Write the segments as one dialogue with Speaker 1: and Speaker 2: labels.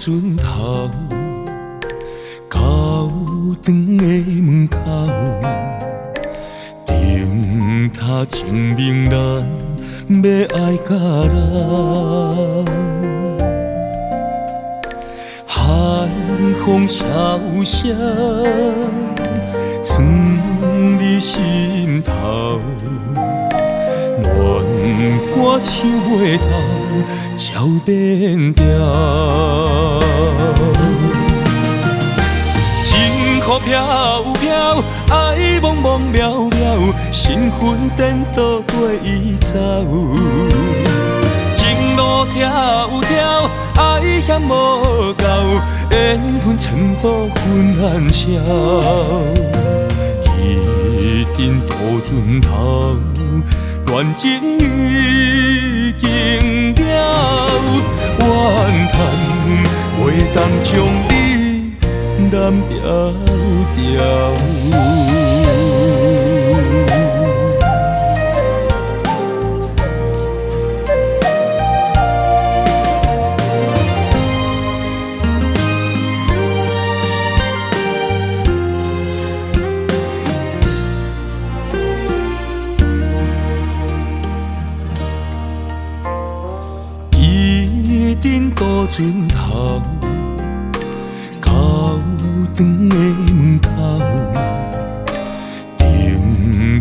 Speaker 1: 船头，到长的门口，灯塔证明咱要爱到老。海风萧萧，藏你心头。恋歌唱袂透，鸟变调。情雨飘飘，爱茫茫渺渺，身份颠倒跟伊走。情路迢迢，爱险无够，缘分全部分暗消。一阵渡船头。恋情已经了，怨叹袂当将你揽牢牢。阵渡船头，到长的门口，灯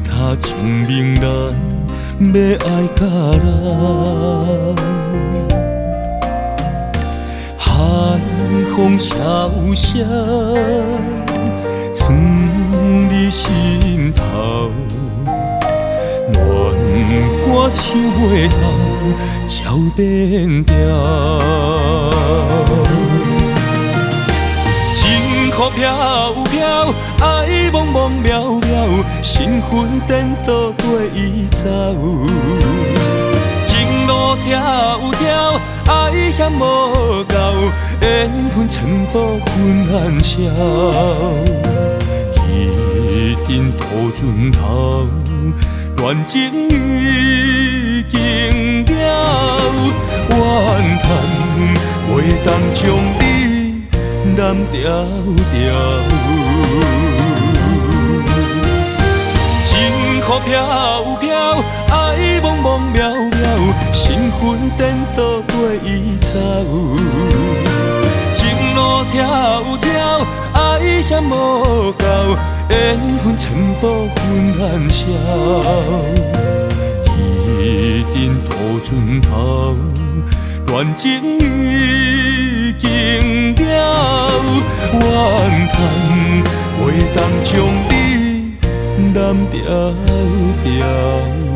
Speaker 1: 塔证明咱要爱到老。海风萧萧，藏你心头。恋歌唱袂透，鸟变调。情雨飘飘，爱茫茫渺渺，身份颠倒跟伊走。情路迢迢，爱险无够，缘分全部分暗消。一阵渡船头。恋情已经了，怨叹袂当将你揽牢牢。情雨飘飘，爱茫茫渺渺，身份颠倒跟伊走。情路迢迢，爱险无够。缘分全部分暗消，一阵渡船头，恋情已经了，怨叹袂当将你揽牢牢。